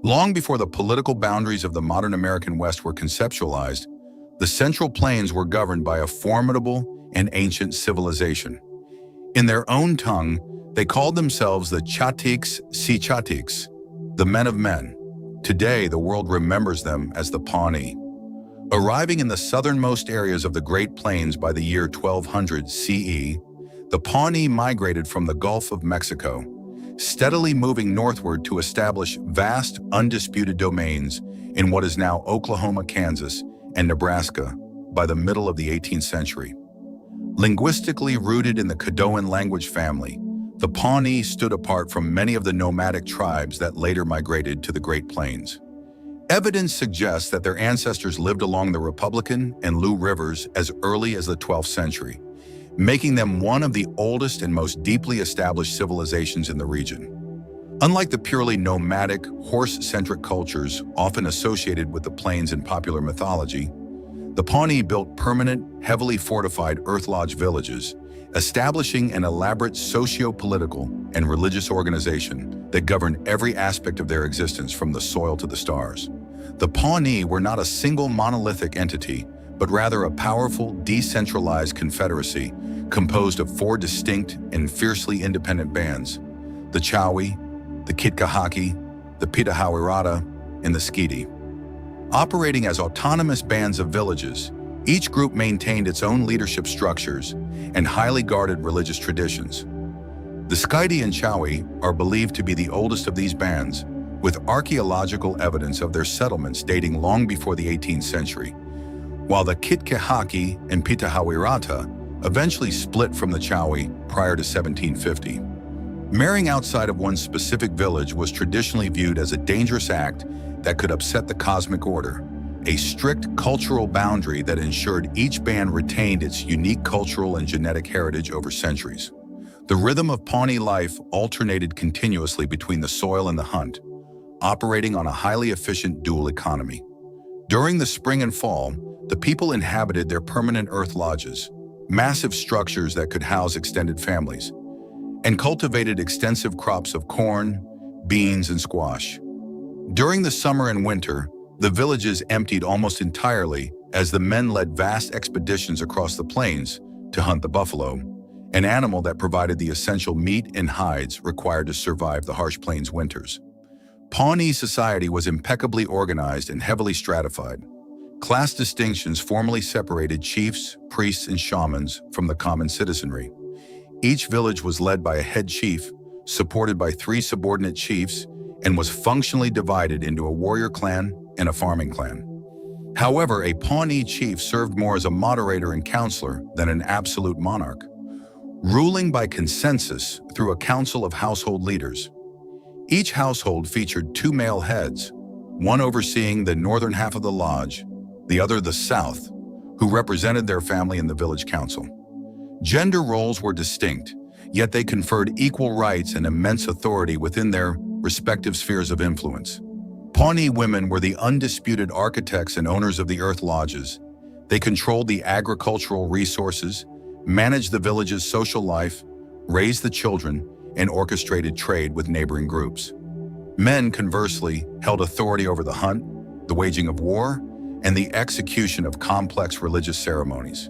Long before the political boundaries of the modern American West were conceptualized, the Central Plains were governed by a formidable and ancient civilization. In their own tongue, they called themselves the Chatiks, Chatiks, the men of men. Today, the world remembers them as the Pawnee. Arriving in the southernmost areas of the Great Plains by the year 1200 CE, the Pawnee migrated from the Gulf of Mexico, steadily moving northward to establish vast, undisputed domains in what is now Oklahoma, Kansas, and Nebraska by the middle of the 18th century. Linguistically rooted in the Caddoan language family, the Pawnee stood apart from many of the nomadic tribes that later migrated to the Great Plains. Evidence suggests that their ancestors lived along the Republican and Loup Rivers as early as the 12th century, making them one of the oldest and most deeply established civilizations in the region. Unlike the purely nomadic, horse-centric cultures often associated with the plains in popular mythology, the Pawnee built permanent, heavily fortified earth lodge villages, establishing an elaborate socio-political and religious organization that governed every aspect of their existence from the soil to the stars. The Pawnee were not a single monolithic entity, but rather a powerful, decentralized confederacy composed of 4 distinct and fiercely independent bands: the Chowie, the Kitkahaki, the Pitahawirata, and the Skeety. Operating as autonomous bands of villages, each group maintained its own leadership structures and highly guarded religious traditions. The Skeety and Chowie are believed to be the oldest of these bands, with archaeological evidence of their settlements dating long before the 18th century, while the Kitkahaki and Pitahawirata eventually split from the Chowie prior to 1750. Marrying outside of one's specific village was traditionally viewed as a dangerous act that could upset the cosmic order, a strict cultural boundary that ensured each band retained its unique cultural and genetic heritage over centuries. The rhythm of Pawnee life alternated continuously between the soil and the hunt, operating on a highly efficient dual economy. During the spring and fall, the people inhabited their permanent earth lodges, massive structures that could house extended families, and cultivated extensive crops of corn, beans, and squash. During the summer and winter, the villages emptied almost entirely as the men led vast expeditions across the plains to hunt the buffalo, an animal that provided the essential meat and hides required to survive the harsh plains winters. Pawnee society was impeccably organized and heavily stratified. Class distinctions formally separated chiefs, priests, and shamans from the common citizenry. Each village was led by a head chief, supported by 3 subordinate chiefs, and was functionally divided into a warrior clan and a farming clan. However, a Pawnee chief served more as a moderator and counselor than an absolute monarch, ruling by consensus through a council of household leaders. Each household featured 2 male heads, one overseeing the northern half of the lodge, the other the south, who represented their family in the village council. Gender roles were distinct, yet they conferred equal rights and immense authority within their respective spheres of influence. Pawnee women were the undisputed architects and owners of the earth lodges. They controlled the agricultural resources, managed the village's social life, raised the children, and orchestrated trade with neighboring groups. Men, conversely, held authority over the hunt, the waging of war, and the execution of complex religious ceremonies.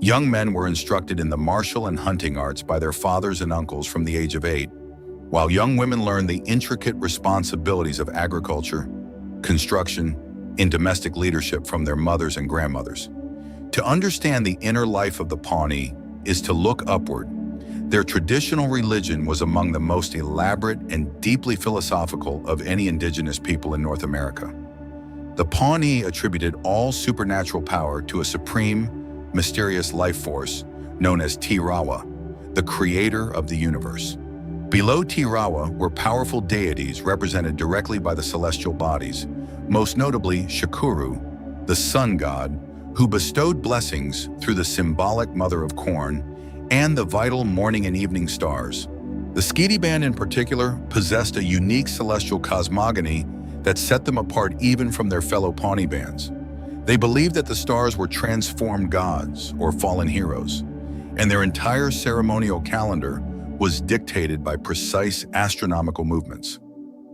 Young men were instructed in the martial and hunting arts by their fathers and uncles from the age of 8, while young women learned the intricate responsibilities of agriculture, construction, and domestic leadership from their mothers and grandmothers. To understand the inner life of the Pawnee is to look upward. Their traditional religion was among the most elaborate and deeply philosophical of any indigenous people in North America. The Pawnee attributed all supernatural power to a supreme, mysterious life force known as Tirawa, the creator of the universe. Below Tirawa were powerful deities represented directly by the celestial bodies, most notably Shakuru, the sun god, who bestowed blessings through the symbolic mother of corn, and the vital morning and evening stars. The Skeety band in particular possessed a unique celestial cosmogony that set them apart even from their fellow Pawnee bands. They believed that the stars were transformed gods or fallen heroes, and their entire ceremonial calendar was dictated by precise astronomical movements.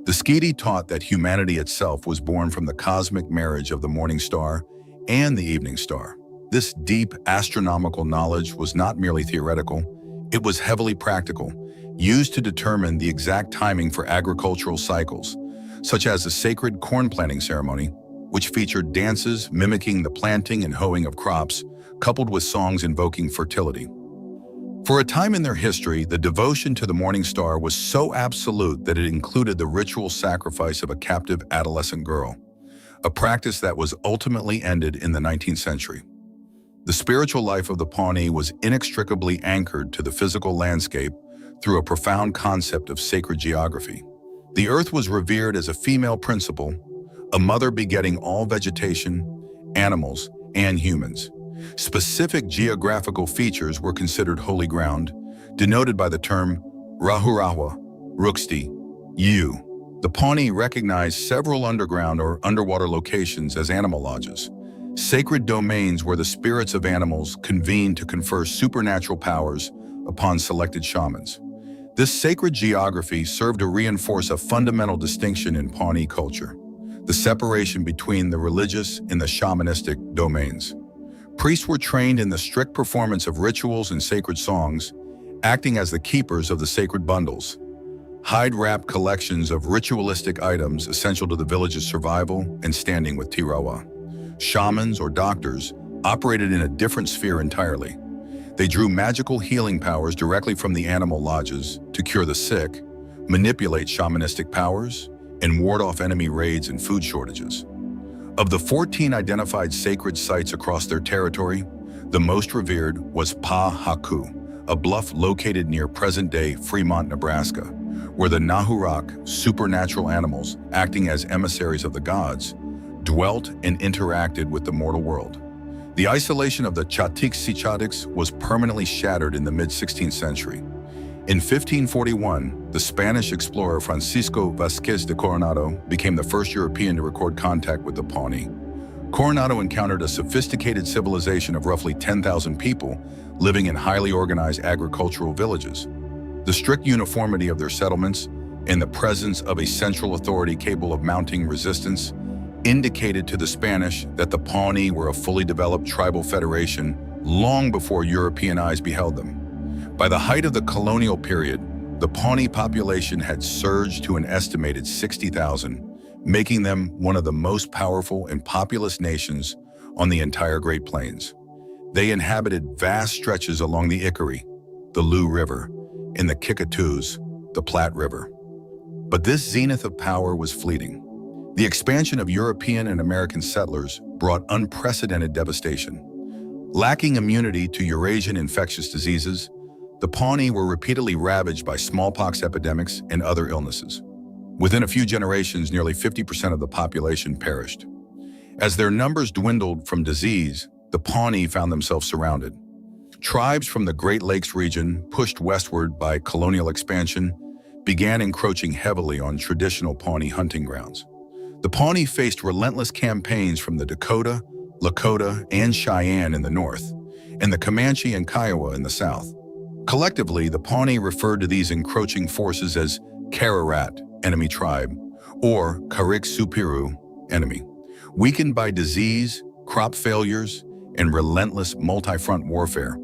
The Skidi taught that humanity itself was born from the cosmic marriage of the morning star and the evening star. This deep astronomical knowledge was not merely theoretical, it was heavily practical, used to determine the exact timing for agricultural cycles, such as the sacred corn planting ceremony, which featured dances mimicking the planting and hoeing of crops, coupled with songs invoking fertility. For a time in their history, the devotion to the morning star was so absolute that it included the ritual sacrifice of a captive adolescent girl, a practice that was ultimately ended in the 19th century. The spiritual life of the Pawnee was inextricably anchored to the physical landscape through a profound concept of sacred geography. The earth was revered as a female principle, a mother begetting all vegetation, animals, and humans. Specific geographical features were considered holy ground, denoted by the term Rahurawa, Ruxti, Yu. The Pawnee recognized several underground or underwater locations as animal lodges, sacred domains where the spirits of animals convened to confer supernatural powers upon selected shamans. This sacred geography served to reinforce a fundamental distinction in Pawnee culture: the separation between the religious and the shamanistic domains. Priests were trained in the strict performance of rituals and sacred songs, acting as the keepers of the sacred bundles, hide-wrapped collections of ritualistic items essential to the village's survival and standing with Tirawa. Shamans or doctors operated in a different sphere entirely. They drew magical healing powers directly from the animal lodges to cure the sick, manipulate shamanistic powers, and ward off enemy raids and food shortages. Of the 14 identified sacred sites across their territory, the most revered was Pa-Haku, a bluff located near present-day Fremont, Nebraska, where the Nahurak, supernatural animals acting as emissaries of the gods, dwelt and interacted with the mortal world. The isolation of the Chatiks was permanently shattered in the mid-16th century. In 1541, the Spanish explorer Francisco Vázquez de Coronado became the first European to record contact with the Pawnee. Coronado encountered a sophisticated civilization of roughly 10,000 people living in highly organized agricultural villages. The strict uniformity of their settlements and the presence of a central authority capable of mounting resistance indicated to the Spanish that the Pawnee were a fully developed tribal federation long before European eyes beheld them. By the height of the colonial period, the Pawnee population had surged to an estimated 60,000, making them one of the most powerful and populous nations on the entire Great Plains. They inhabited vast stretches along the Ickery, the Loup River, and the Kickatoos, the Platte River. But this zenith of power was fleeting. The expansion of European and American settlers brought unprecedented devastation. Lacking immunity to Eurasian infectious diseases, the Pawnee were repeatedly ravaged by smallpox epidemics and other illnesses. Within a few generations, nearly 50% of the population perished. As their numbers dwindled from disease, the Pawnee found themselves surrounded. Tribes from the Great Lakes region, pushed westward by colonial expansion, began encroaching heavily on traditional Pawnee hunting grounds. The Pawnee faced relentless campaigns from the Dakota, Lakota, and Cheyenne in the north, and the Comanche and Kiowa in the south. Collectively, the Pawnee referred to these encroaching forces as Kararat, enemy tribe, or Karik Supiru, enemy. Weakened by disease, crop failures, and relentless multi-front warfare,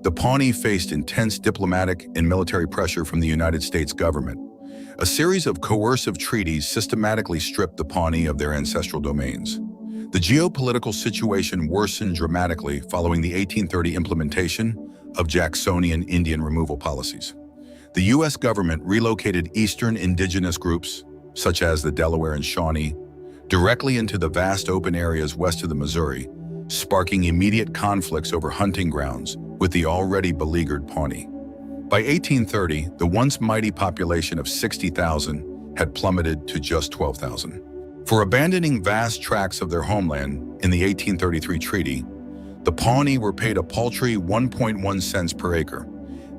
the Pawnee faced intense diplomatic and military pressure from the United States government. A series of coercive treaties systematically stripped the Pawnee of their ancestral domains. The geopolitical situation worsened dramatically following the 1830 implementation of Jacksonian Indian removal policies. The U.S. government relocated eastern indigenous groups, such as the Delaware and Shawnee, directly into the vast open areas west of the Missouri, sparking immediate conflicts over hunting grounds with the already beleaguered Pawnee. By 1830, the once mighty population of 60,000 had plummeted to just 12,000. For abandoning vast tracts of their homeland in the 1833 treaty, the Pawnee were paid a paltry 1.1 cents per acre.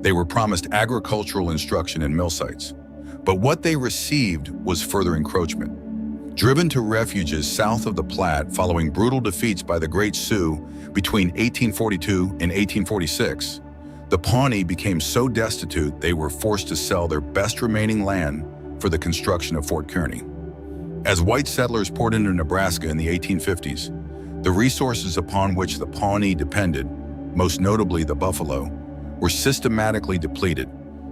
They were promised agricultural instruction and mill sites. But what they received was further encroachment. Driven to refuges south of the Platte following brutal defeats by the Great Sioux between 1842 and 1846, the Pawnee became so destitute they were forced to sell their best remaining land for the construction of Fort Kearny. As white settlers poured into Nebraska in the 1850s, the resources upon which the Pawnee depended, most notably the buffalo, were systematically depleted,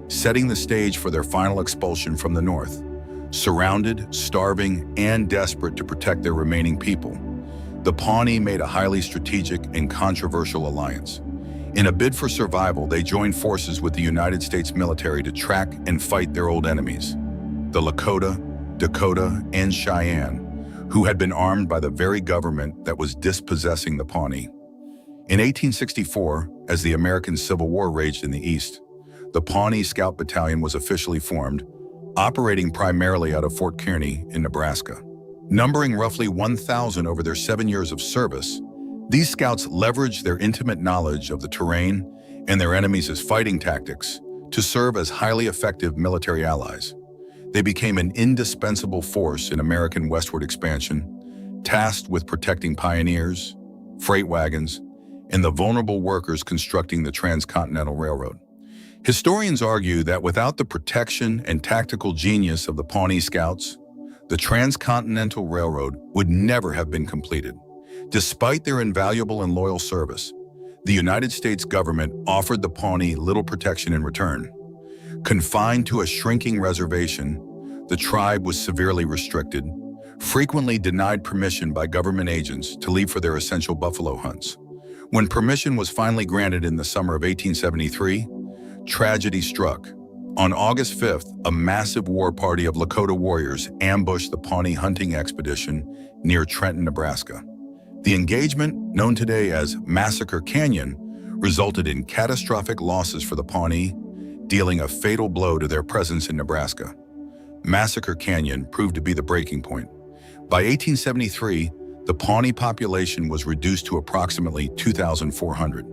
setting the stage for their final expulsion from the north. Surrounded, starving, and desperate to protect their remaining people, the Pawnee made a highly strategic and controversial alliance. In a bid for survival, they joined forces with the United States military to track and fight their old enemies, the Lakota, Dakota, and Cheyenne, who had been armed by the very government that was dispossessing the Pawnee. In 1864, as the American Civil War raged in the East, the Pawnee Scout Battalion was officially formed, operating primarily out of Fort Kearny in Nebraska. Numbering roughly 1,000 over their 7 years of service, these scouts leveraged their intimate knowledge of the terrain and their enemies' fighting tactics to serve as highly effective military allies. They became an indispensable force in American westward expansion, tasked with protecting pioneers, freight wagons, and the vulnerable workers constructing the Transcontinental Railroad. Historians argue that without the protection and tactical genius of the Pawnee Scouts, the Transcontinental Railroad would never have been completed. Despite their invaluable and loyal service, the United States government offered the Pawnee little protection in return. Confined to a shrinking reservation, the tribe was severely restricted, frequently denied permission by government agents to leave for their essential buffalo hunts. When permission was finally granted in the summer of 1873, tragedy struck. On August 5th, a massive war party of Lakota warriors ambushed the Pawnee hunting expedition near Trenton, Nebraska. The engagement, known today as Massacre Canyon, resulted in catastrophic losses for the Pawnee, dealing a fatal blow to their presence in Nebraska. Massacre Canyon proved to be the breaking point. By 1873, the Pawnee population was reduced to approximately 2,400.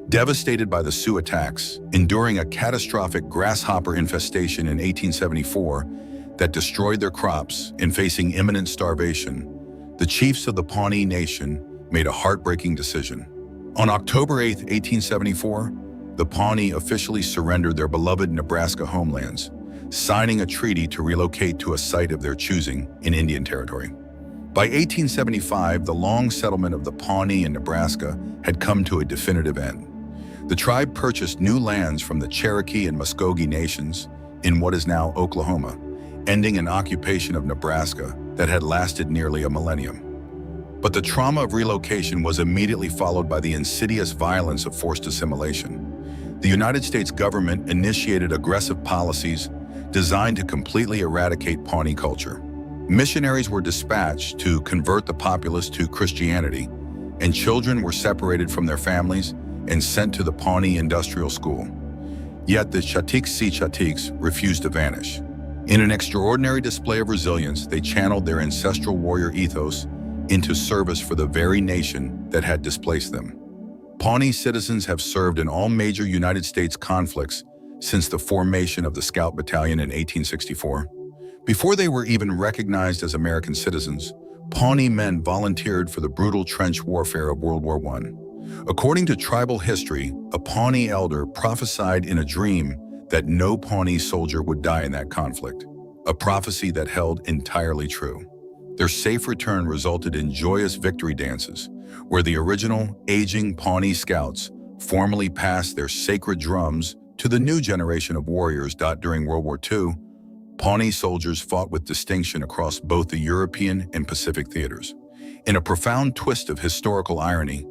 Devastated by the Sioux attacks, enduring a catastrophic grasshopper infestation in 1874 that destroyed their crops and facing imminent starvation, the chiefs of the Pawnee Nation made a heartbreaking decision. On October 8, 1874, the Pawnee officially surrendered their beloved Nebraska homelands, signing a treaty to relocate to a site of their choosing in Indian Territory. By 1875, the long settlement of the Pawnee in Nebraska had come to a definitive end. The tribe purchased new lands from the Cherokee and Muskogee nations in what is now Oklahoma, ending an occupation of Nebraska that had lasted nearly a millennium. But the trauma of relocation was immediately followed by the insidious violence of forced assimilation. The United States government initiated aggressive policies designed to completely eradicate Pawnee culture. Missionaries were dispatched to convert the populace to Christianity, and children were separated from their families and sent to the Pawnee Industrial School. Yet the Chatiks refused to vanish. In an extraordinary display of resilience, they channeled their ancestral warrior ethos into service for the very nation that had displaced them. Pawnee citizens have served in all major United States conflicts since the formation of the Scout Battalion in 1864. Before they were even recognized as American citizens, Pawnee men volunteered for the brutal trench warfare of World War I. According to tribal history, a Pawnee elder prophesied in a dream that no Pawnee soldier would die in that conflict, a prophecy that held entirely true. Their safe return resulted in joyous victory dances, where the original, aging Pawnee Scouts formally passed their sacred drums to the new generation of warriors. During World War II, Pawnee soldiers fought with distinction across both the European and Pacific theaters. In a profound twist of historical irony,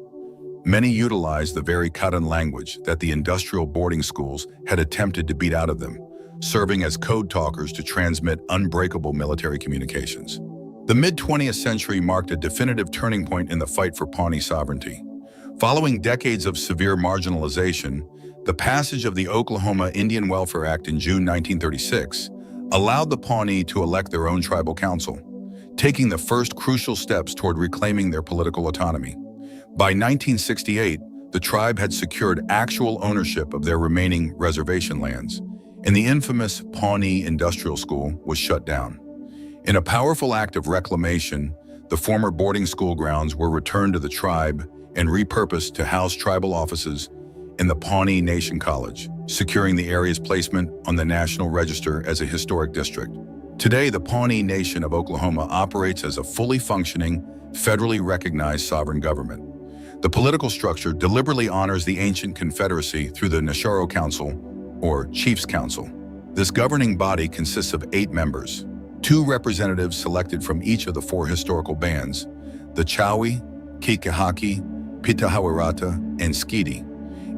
many utilized the very cotton language that the industrial boarding schools had attempted to beat out of them, serving as code talkers to transmit unbreakable military communications. The mid-20th century marked a definitive turning point in the fight for Pawnee sovereignty. Following decades of severe marginalization, the passage of the Oklahoma Indian Welfare Act in June 1936 allowed the Pawnee to elect their own tribal council, taking the first crucial steps toward reclaiming their political autonomy. By 1968, the tribe had secured actual ownership of their remaining reservation lands, and the infamous Pawnee Industrial School was shut down. In a powerful act of reclamation, the former boarding school grounds were returned to the tribe and repurposed to house tribal offices in the Pawnee Nation College, securing the area's placement on the National Register as a historic district. Today, the Pawnee Nation of Oklahoma operates as a fully functioning, federally recognized sovereign government. The political structure deliberately honors the ancient confederacy through the Nasharo Council, or Chiefs Council. This governing body consists of 8 members, 2 representatives selected from each of the 4 historical bands, the Chowie, Kikahaki, Pitahawarata, and Skidi.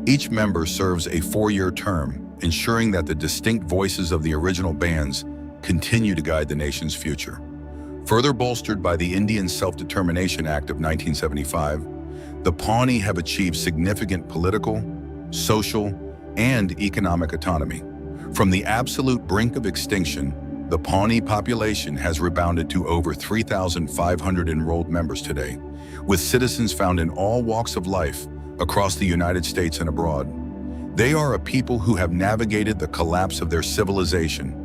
Each member serves a 4-year term, ensuring that the distinct voices of the original bands continue to guide the nation's future. Further bolstered by the Indian Self-Determination Act of 1975, the Pawnee have achieved significant political, social, and economic autonomy. From the absolute brink of extinction, the Pawnee population has rebounded to over 3,500 enrolled members today, with citizens found in all walks of life across the United States and abroad. They are a people who have navigated the collapse of their civilization,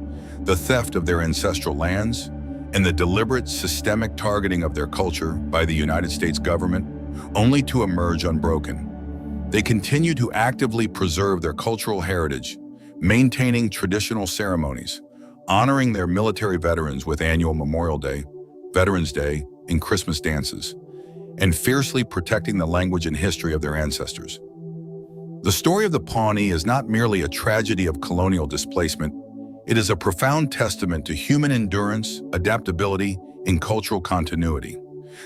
the theft of their ancestral lands, and the deliberate systemic targeting of their culture by the United States government, only to emerge unbroken. They continue to actively preserve their cultural heritage, maintaining traditional ceremonies, honoring their military veterans with annual Memorial Day, Veterans Day, and Christmas dances, and fiercely protecting the language and history of their ancestors. The story of the Pawnee is not merely a tragedy of colonial displacement, it is a profound testament to human endurance, adaptability, and cultural continuity.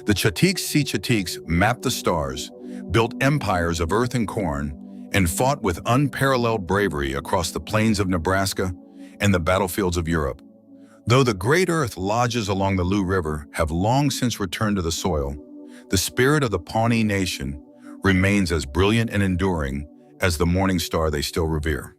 The Chatiks mapped the stars, built empires of earth and corn, and fought with unparalleled bravery across the plains of Nebraska and the battlefields of Europe. Though the great earth lodges along the Loup River have long since returned to the soil, the spirit of the Pawnee Nation remains as brilliant and enduring as the morning star they still revere.